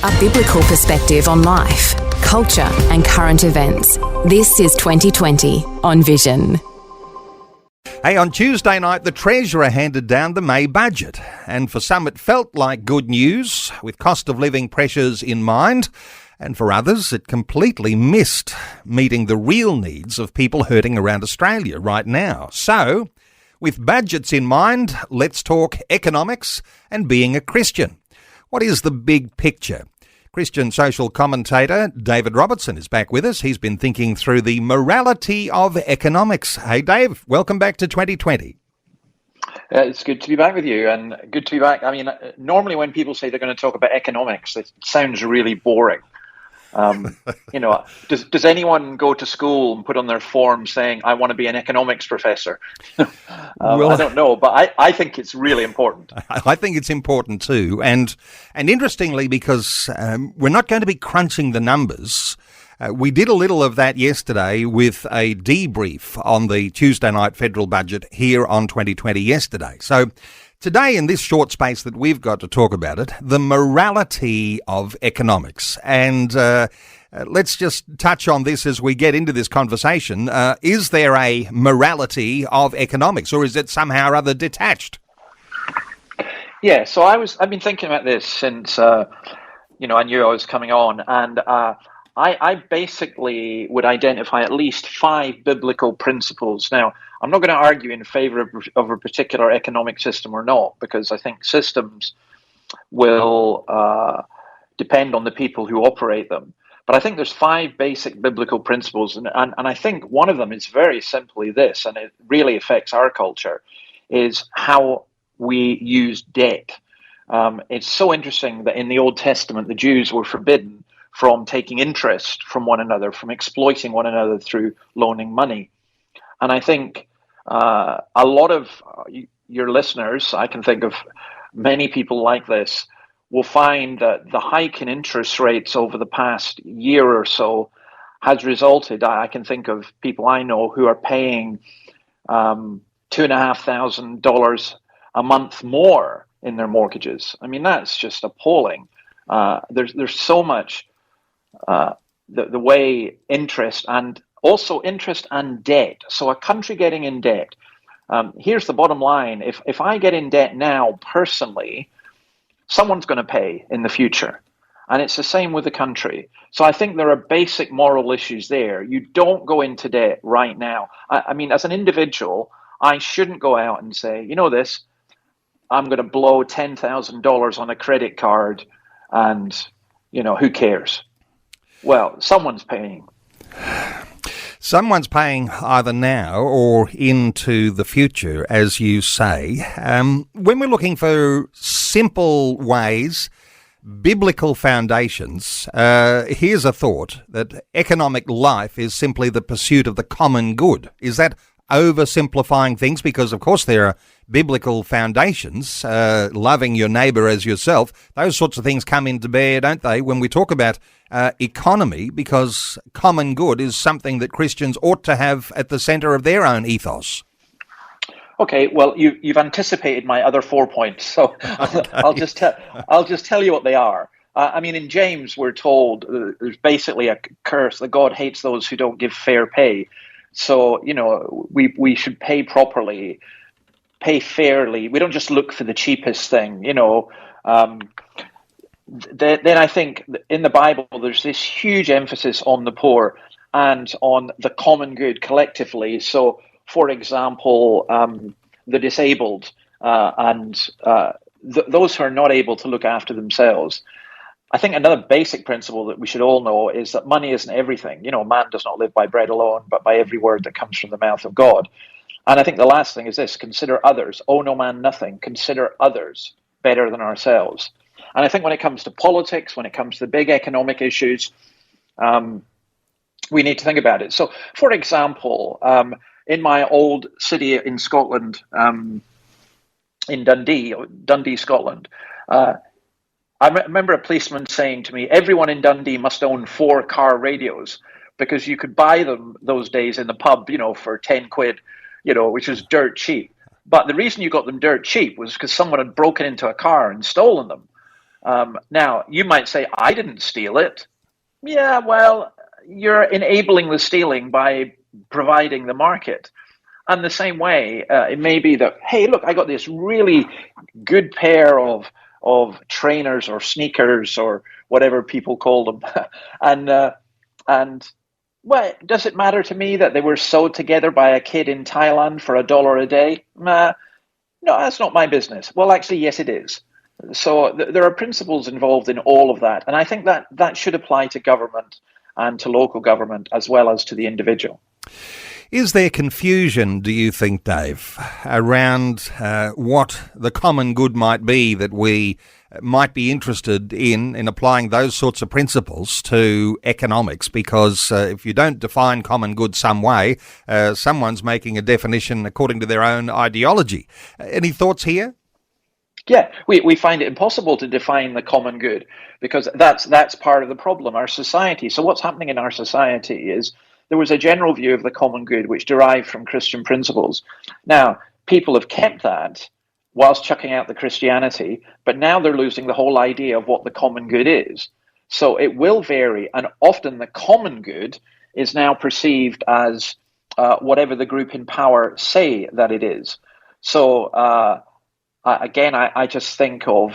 A biblical perspective on life, culture and current events. This is 2020 on Vision. Hey, on Tuesday night, the Treasurer handed down the May budget. And for some, it felt like good news, with cost of living pressures in mind. And for others, it completely missed meeting the real needs of people hurting around Australia right now. So, with budgets in mind, let's talk economics and being a Christian. What is the big picture? Christian social commentator David Robertson is back with us. He's been thinking through the morality of economics. Hey, Dave, welcome back to 2020. It's good to be back with you, and good to be back. I mean, normally when people say they're going to talk about economics, it sounds really boring. Does anyone go to school and put on their form saying, I want to be an economics professor? I don't know, but I think it's really important. I think it's important too. And interestingly, because we're not going to be crunching the numbers, we did a little of that yesterday with a debrief on the Tuesday night federal budget here on 2020 yesterday. So today, in this short space that we've got to talk about it, the morality of economics. And let's just touch on this as we get into this conversation. Is there a morality of economics, or is it somehow or other detached? Yeah, so I've been thinking about this since, I knew I was coming on. And I basically would identify at least 5 biblical principles. Now, I'm not going to argue in favor of a particular economic system or not, because I think systems will depend on the people who operate them. But I think there's 5 basic biblical principles, and I think one of them is very simply this, and it really affects our culture, is how we use debt. It's so interesting that in the Old Testament, the Jews were forbidden from taking interest from one another, from exploiting one another through loaning money. And I think a lot of your listeners, I can think of many people like this, will find that the hike in interest rates over the past year or so has resulted, I can think of people I know who are paying $2,500 a month more in their mortgages. I mean, that's just appalling. There's so much the way interest and debt. So a country getting in debt. Here's the bottom line. If I get in debt now personally, someone's going to pay in the future. And it's the same with the country. So I think there are basic moral issues there. You don't go into debt right now. I mean, as an individual, I shouldn't go out and say, I'm going to blow $10,000 on a credit card and, who cares? Well, someone's paying. Someone's paying either now or into the future, as you say. When we're looking for simple ways, biblical foundations, here's a thought that economic life is simply the pursuit of the common good. Is that oversimplifying things? Because, of course, there are biblical foundations, loving your neighbour as yourself. Those sorts of things come into bear, don't they, when we talk about economy, because common good is something that Christians ought to have at the centre of their own ethos. Okay, well, you've anticipated my other 4 points, so okay. I'll just tell you what they are. In James, we're told there's basically a curse that God hates those who don't give fair pay. So, we should pay properly, pay fairly. We don't just look for the cheapest thing, Then I think in the Bible, there's this huge emphasis on the poor and on the common good collectively. So, for example, the disabled and those who are not able to look after themselves. I think another basic principle that we should all know is that money isn't everything. Man does not live by bread alone, but by every word that comes from the mouth of God. And I think the last thing is this: consider others. Owe no man nothing. Consider others better than ourselves. And I think when it comes to politics, when it comes to the big economic issues, we need to think about it. So, for example, in my old city in Scotland, in Dundee, Scotland, I remember a policeman saying to me, everyone in Dundee must own 4 car radios, because you could buy them those days in the pub, for 10 quid, which was dirt cheap. But the reason you got them dirt cheap was because someone had broken into a car and stolen them. Now, you might say, I didn't steal it. Yeah, well, you're enabling the stealing by providing the market. And the same way, it may be that, hey, look, I got this really good pair of trainers or sneakers or whatever people call them, and well, does it matter to me that they were sewed together by a kid in Thailand for $1 a day? No, that's not my business. Well, actually, yes, it is. So there are principles involved in all of that, and I think that that should apply to government and to local government as well as to the individual. Is there confusion, do you think, Dave, around what the common good might be that we might be interested in applying those sorts of principles to economics? Because if you don't define common good some way, someone's making a definition according to their own ideology. Any thoughts here? Yeah, we find it impossible to define the common good because that's part of the problem, our society. So what's happening in our society is there was a general view of the common good which derived from Christian principles. Now, people have kept that whilst chucking out the Christianity, but now they're losing the whole idea of what the common good is. So it will vary, and often the common good is now perceived as whatever the group in power say that it is. So again, I just think of,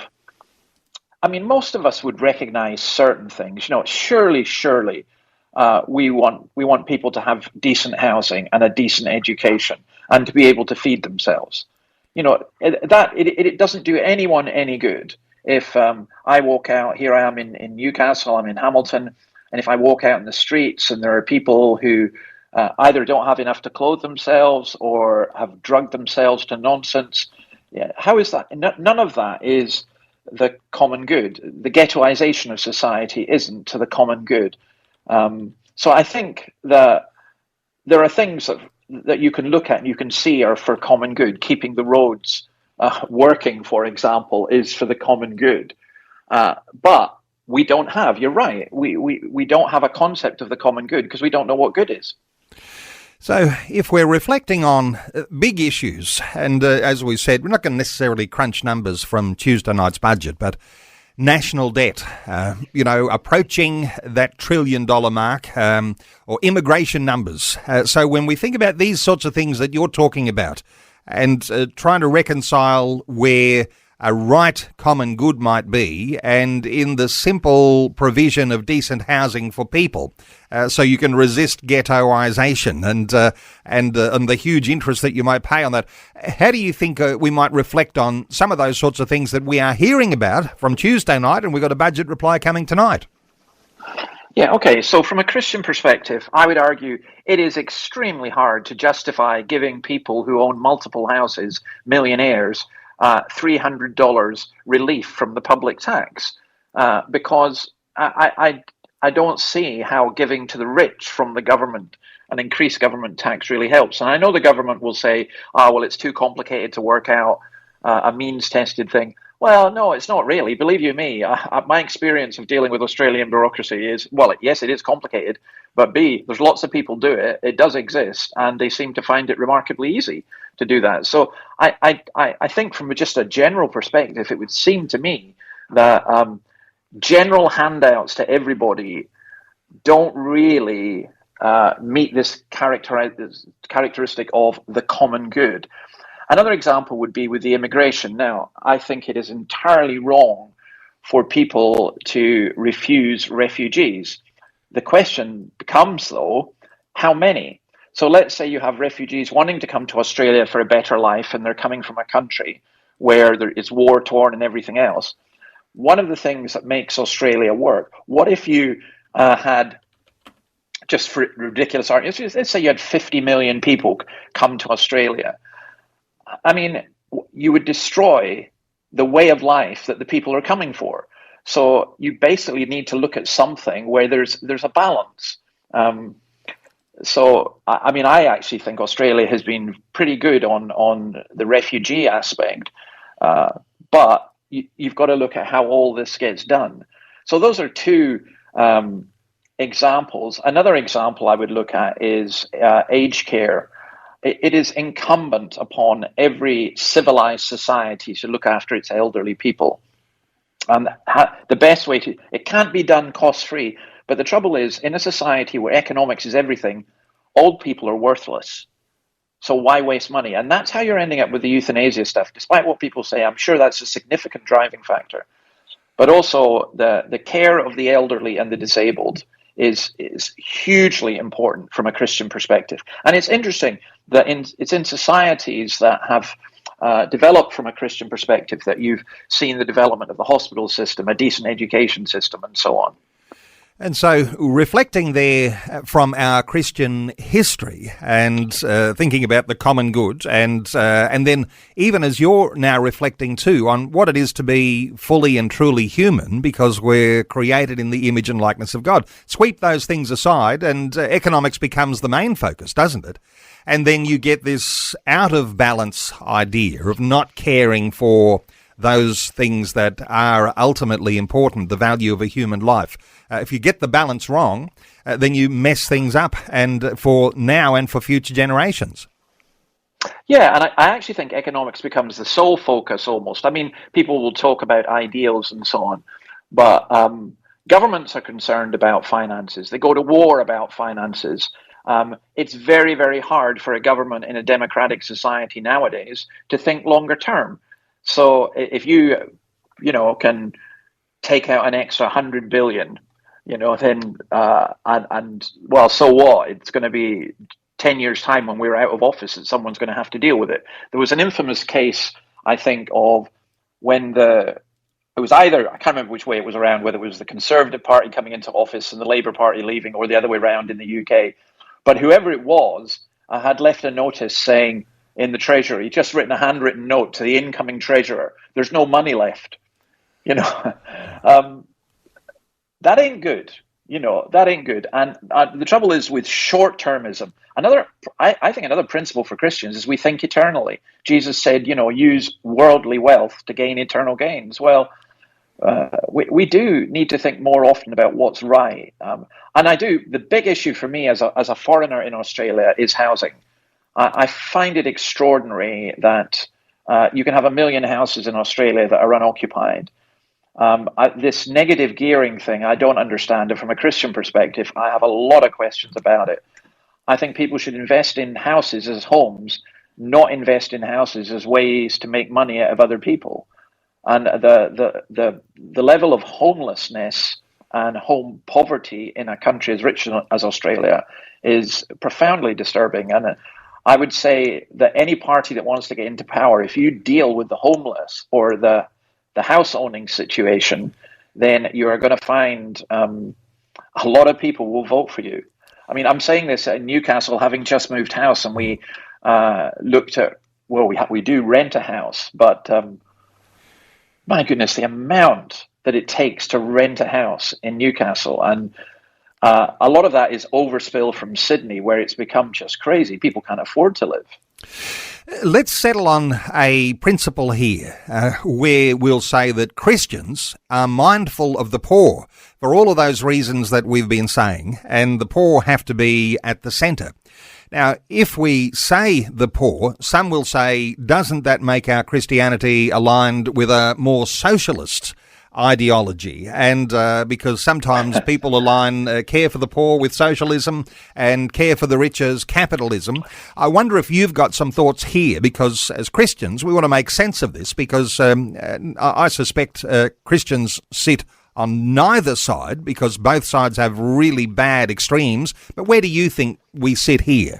I mean, most of us would recognize certain things. You know, surely, we want people to have decent housing and a decent education and to be able to feed themselves. You know, it doesn't do anyone any good if I walk out, here I am in Newcastle, I'm in Hamilton, and if I walk out in the streets and there are people who either don't have enough to clothe themselves or have drugged themselves to nonsense, yeah, how is that? None of that is the common good. The ghettoization of society isn't to the common good. So I think that there are things that you can look at and you can see are for common good. Keeping the roads working, for example, is for the common good. But we don't have, you're right, we don't have a concept of the common good because we don't know what good is. So if we're reflecting on big issues, and as we said, we're not going to necessarily crunch numbers from Tuesday night's budget, but national debt, approaching that $1 trillion mark, or immigration numbers. So when we think about these sorts of things that you're talking about and trying to reconcile where a right common good might be and in the simple provision of decent housing for people, so you can resist ghettoization and the huge interest that you might pay on that. How do you think we might reflect on some of those sorts of things that we are hearing about from Tuesday night, and we've got a budget reply coming tonight? Yeah, okay. So from a Christian perspective, I would argue it is extremely hard to justify giving people who own multiple houses, millionaires, $300 relief from the public tax, because I don't see how giving to the rich from the government and increased government tax really helps. And I know the government will say, oh, well, it's too complicated to work out a means-tested thing. Well, no, it's not really. Believe you me, my experience of dealing with Australian bureaucracy is, well, yes, it is complicated, but B, there's lots of people do it. It does exist, and they seem to find it remarkably easy to do that. So I think from just a general perspective, it would seem to me that general handouts to everybody don't really meet this characteristic of the common good. Another example would be with the immigration. Now, I think it is entirely wrong for people to refuse refugees. The question becomes, though, how many? So let's say you have refugees wanting to come to Australia for a better life, and they're coming from a country where there is war-torn and everything else. One of the things that makes Australia work, what if you had, just for ridiculous arguments, let's say you had 50 million people come to Australia. I mean, you would destroy the way of life that the people are coming for. So you basically need to look at something where there's a balance. So, I mean, I actually think Australia has been pretty good on the refugee aspect, but you've got to look at how all this gets done. So those are two examples. Another example I would look at is aged care. It is incumbent upon every civilized society to look after its elderly people. And the best way to, it can't be done cost-free. But the trouble is, in a society where economics is everything, old people are worthless. So why waste money? And that's how you're ending up with the euthanasia stuff. Despite what people say, I'm sure that's a significant driving factor. But also the care of the elderly and the disabled is hugely important from a Christian perspective. And it's interesting that it's in societies that have developed from a Christian perspective that you've seen the development of the hospital system, a decent education system, and so on. And so, reflecting there from our Christian history and thinking about the common good, and then even as you're now reflecting too on what it is to be fully and truly human, because we're created in the image and likeness of God. Sweep those things aside, and economics becomes the main focus, doesn't it? And then you get this out of balance idea of not caring for those things that are ultimately important, the value of a human life. If you get the balance wrong, then you mess things up, and for now and for future generations. Yeah, and I actually think economics becomes the sole focus almost. I mean, people will talk about ideals and so on, but governments are concerned about finances. They go to war about finances. It's very, very hard for a government in a democratic society nowadays to think longer term. So if you can take out an extra 100 billion, then well, so what? It's going to be 10 years' time when we're out of office that someone's going to have to deal with it. There was an infamous case, I think, of when it was either, I can't remember which way it was around, whether it was the Conservative Party coming into office and the Labour Party leaving, or the other way around in the UK. But whoever it was had left a notice saying, in the Treasury, just written a handwritten note to the incoming treasurer, there's no money left. That ain't good. That ain't good. And the trouble is with short-termism. I think another principle for Christians is we think eternally. Jesus said, use worldly wealth to gain eternal gains. Well, we do need to think more often about what's right. And the big issue for me as a foreigner in Australia is housing. I find it extraordinary that you can have 1 million houses in Australia that are unoccupied. This negative gearing thing, I don't understand it from a Christian perspective. I have a lot of questions about it. I think people should invest in houses as homes, not invest in houses as ways to make money out of other people. And the level of homelessness and home poverty in a country as rich as Australia is profoundly disturbing. And I would say that any party that wants to get into power, if you deal with the homeless or the house owning situation, then you are going to find a lot of people will vote for you. I mean, I'm saying this in Newcastle, having just moved house, and we looked at, well, we do rent a house, but my goodness, the amount that it takes to rent a house in Newcastle, and a lot of that is overspill from Sydney, where it's become just crazy. People can't afford to live. Let's settle on a principle here where we'll say that Christians are mindful of the poor for all of those reasons that we've been saying, and the poor have to be at the centre. Now, if we say the poor, some will say, doesn't that make our Christianity aligned with a more socialist ideology? And because sometimes people align care for the poor with socialism and care for the rich as capitalism. I wonder if you've got some thoughts here, because as Christians we want to make sense of this, because I suspect Christians sit on neither side, because both sides have really bad extremes. But where do you think we sit here?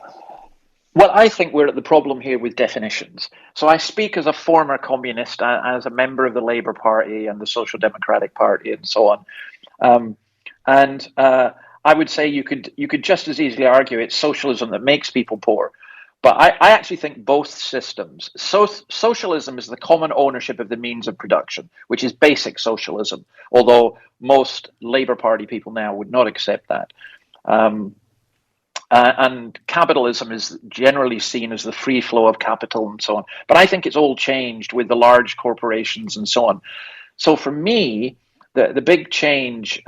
Well, I think we're at the problem here with definitions. So I speak as a former communist, as a member of the Labour Party and the Social Democratic Party and so on. And I would say you could just as easily argue it's socialism that makes people poor. But I actually think both systems. Socialism is the common ownership of the means of production, which is basic socialism, although most Labour Party people now would not accept that. And capitalism is generally seen as the free flow of capital and so on. But I think it's all changed with the large corporations and so on. So for me, the big change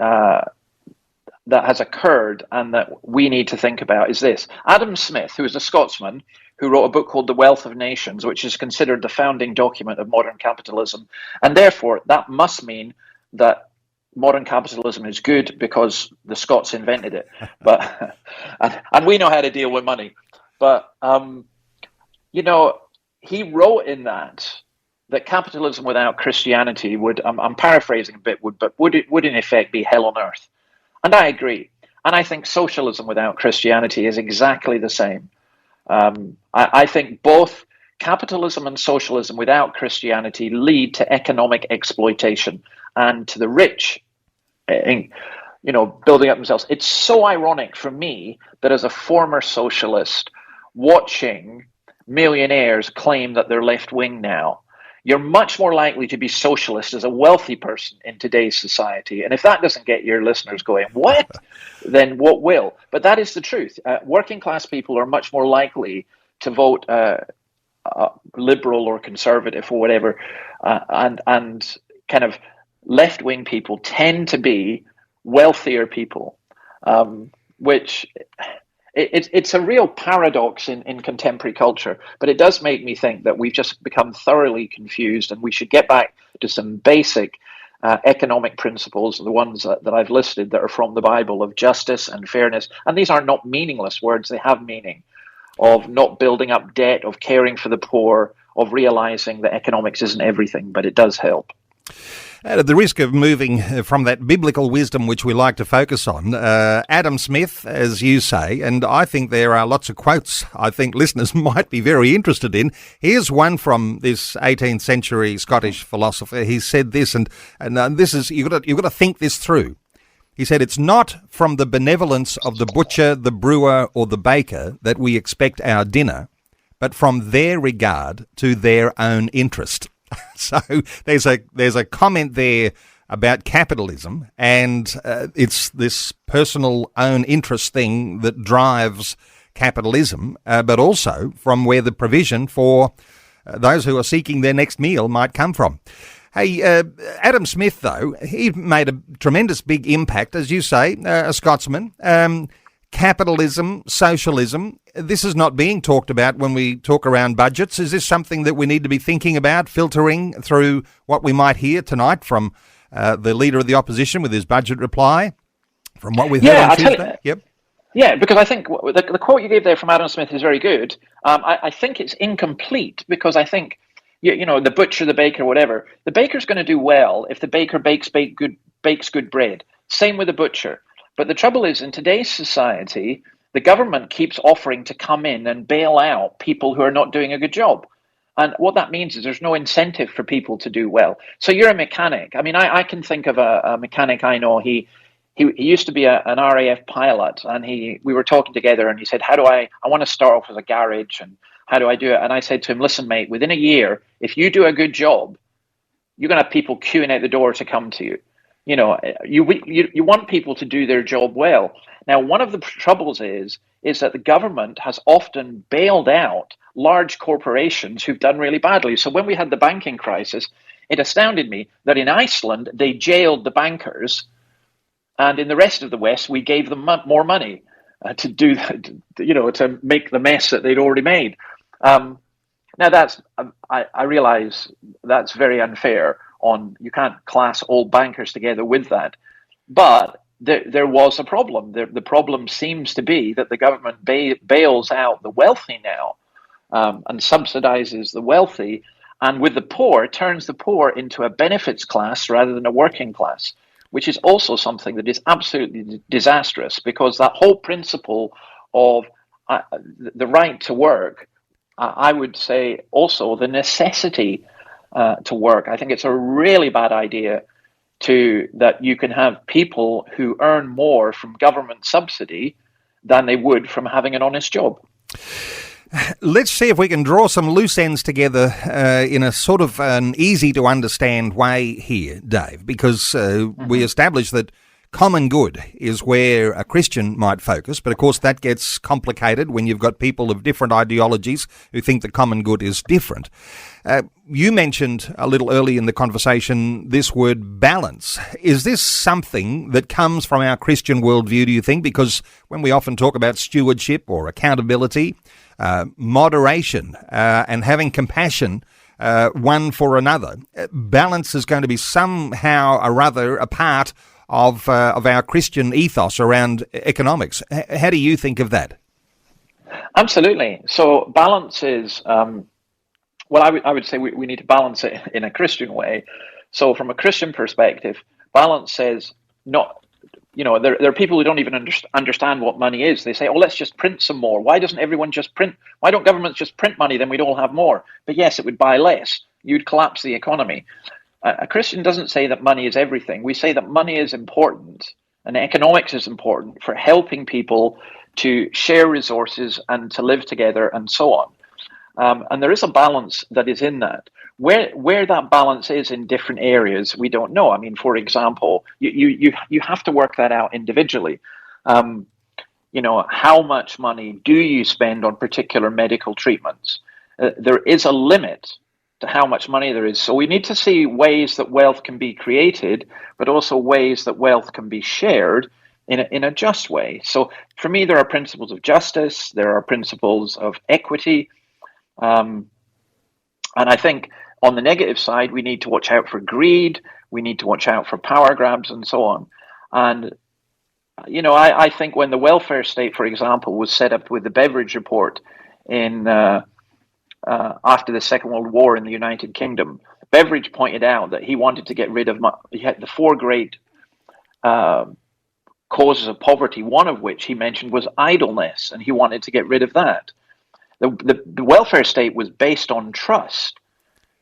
that has occurred and that we need to think about is this. Adam Smith, who is a Scotsman, who wrote a book called The Wealth of Nations, which is considered the founding document of modern capitalism. And therefore, that must mean that modern capitalism is good because the Scots invented it, but and we know how to deal with money. But he wrote in that capitalism without Christianity would, I'm paraphrasing a bit, would in effect be hell on earth. And I agree. And I think socialism without Christianity is exactly the same. I think both capitalism and socialism without Christianity lead to economic exploitation and to the rich, building up themselves. It's so ironic for me that as a former socialist, watching millionaires claim that they're left-wing now, you're much more likely to be socialist as a wealthy person in today's society. And if that doesn't get your listeners going, what? Then what will? But that is the truth. Working class people are much more likely to vote liberal or conservative or whatever. And kind of left-wing people tend to be wealthier people, which... It's a real paradox in contemporary culture, but it does make me think that we've just become thoroughly confused, and we should get back to some basic economic principles, the ones that I've listed that are from the Bible, of justice and fairness. And these are not meaningless words, they have meaning, of not building up debt, of caring for the poor, of realizing that economics isn't everything, but it does help. At the risk of moving from that biblical wisdom which we like to focus on, Adam Smith, as you say, and I think there are lots of quotes I think listeners might be very interested in. Here's one from this 18th century Scottish philosopher. He said this, and this is, you've got to think this through. He said, "It's not from the benevolence of the butcher, the brewer, or the baker that we expect our dinner, but from their regard to their own interest." So there's a comment there about capitalism, and it's this personal own interest thing that drives capitalism, but also from where the provision for those who are seeking their next meal might come from. Hey, Adam Smith, though, he made a tremendous big impact, as you say, a Scotsman. Capitalism, socialism, this is not being talked about when we talk around budgets. Is this something that we need to be thinking about, filtering through what we might hear tonight from the Leader of the Opposition with his budget reply, from what we've heard on Tuesday? Yep. Yeah, because I think the quote you gave there from Adam Smith is very good. I think it's incomplete, because I think, the butcher, the baker, whatever, the baker's going to do well if the baker bakes good bread. Same with the butcher. But the trouble is, in today's society, the government keeps offering to come in and bail out people who are not doing a good job. And what that means is there's no incentive for people to do well. So you're a mechanic. I mean, I can think of a mechanic I know. He used to be an RAF pilot, and we were talking together, and he said, I want to start off as a garage, and how do I do it? And I said to him, listen, mate, within a year, if you do a good job, you're going to have people queuing out the door to come to you. You want people to do their job well. Now, one of the troubles is that the government has often bailed out large corporations who've done really badly. So when we had the banking crisis, it astounded me that in Iceland, they jailed the bankers, and in the rest of the West, we gave them more money to do, to make the mess that they'd already made. Now, I realize that's very unfair. You can't class all bankers together with that, but there was a problem. The problem seems to be that the government bails out the wealthy now, and subsidizes the wealthy, and with the poor, turns the poor into a benefits class rather than a working class, which is also something that is absolutely disastrous, because that whole principle of the right to work, I would say also the necessity to work. I think it's a really bad idea that you can have people who earn more from government subsidy than they would from having an honest job. Let's see if we can draw some loose ends together in a sort of an easy to understand way here, Dave, because we established that common good is where a Christian might focus, but of course that gets complicated when you've got people of different ideologies who think the common good is different. You mentioned a little early in the conversation this word balance. Is this something that comes from our Christian worldview, do you think? Because when we often talk about stewardship or accountability, moderation and having compassion one for another. Balance is going to be somehow or other a part of our Christian ethos around economics. How do you think of that? Absolutely. So balance is, I would say we need to balance it in a Christian way. So from a Christian perspective, balance says not, there are people who don't even understand what money is. They say, oh, let's just print some more. Why doesn't everyone just print? Why don't governments just print money? Then we'd all have more. But yes, it would buy less. You'd collapse the economy. A Christian doesn't say that money is everything. We say that money is important and economics is important for helping people to share resources and to live together and so on. And there is a balance that is in that. Where that balance is in different areas, we don't know. I mean, for example, you have to work that out individually. How much money do you spend on particular medical treatments? There is a limit to how much money there is. So we need to see ways that wealth can be created, but also ways that wealth can be shared in a just way. So for me, there are principles of justice, there are principles of equity, and I think on the negative side, we need to watch out for greed, we need to watch out for power grabs and so on. And, I think when the welfare state, for example, was set up with the Beveridge Report in after the Second World War in the United Kingdom, Beveridge pointed out that he wanted to get rid of, he had the four great causes of poverty, one of which he mentioned was idleness, and he wanted to get rid of that. The welfare state was based on trust.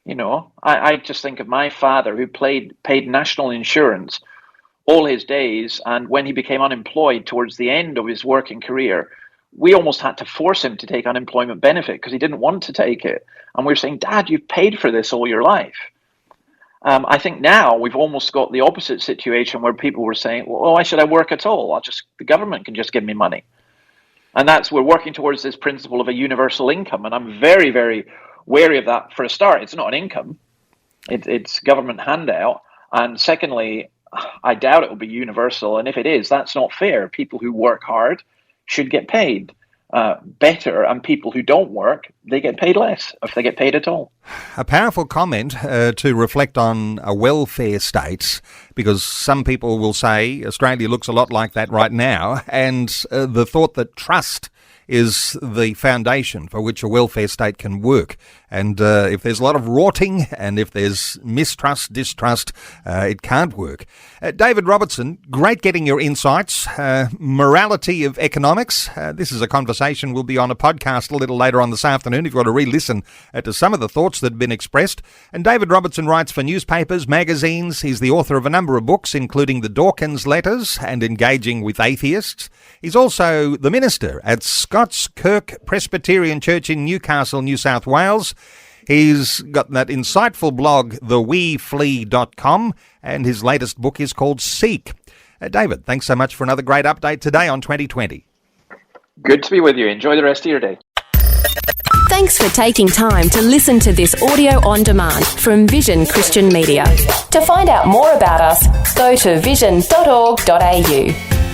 I just think of my father who paid national insurance all his days, and when he became unemployed towards the end of his working career, we almost had to force him to take unemployment benefit because he didn't want to take it. And we were saying, Dad, you've paid for this all your life. I think now we've almost got the opposite situation where people were saying, well, why should I work at all? The government can just give me money. And we're working towards this principle of a universal income. And I'm very, very wary of that. For a start, it's not an income. It's government handout. And secondly, I doubt it will be universal. And if it is, that's not fair. People who work hard should get paid better, and people who don't work, they get paid less, if they get paid at all. A powerful comment to reflect on a welfare state, because some people will say Australia looks a lot like that right now, and the thought that trust is the foundation for which a welfare state can work. And if there's a lot of rorting and if there's mistrust, distrust, it can't work. David Robertson, great getting your insights. Morality of economics. This is a conversation will be on a podcast a little later on this afternoon if you want to re-listen to some of the thoughts that have been expressed. And David Robertson writes for newspapers, magazines. He's the author of a number of books, including the Dawkins Letters and Engaging with Atheists. He's also the minister at Scots Kirk Presbyterian Church in Newcastle, New South Wales. He's got that insightful blog, theweeflea.com, and his latest book is called Seek. David, thanks so much for another great update today on 2020. Good to be with you. Enjoy the rest of your day. Thanks for taking time to listen to this audio on demand from Vision Christian Media. To find out more about us, go to vision.org.au.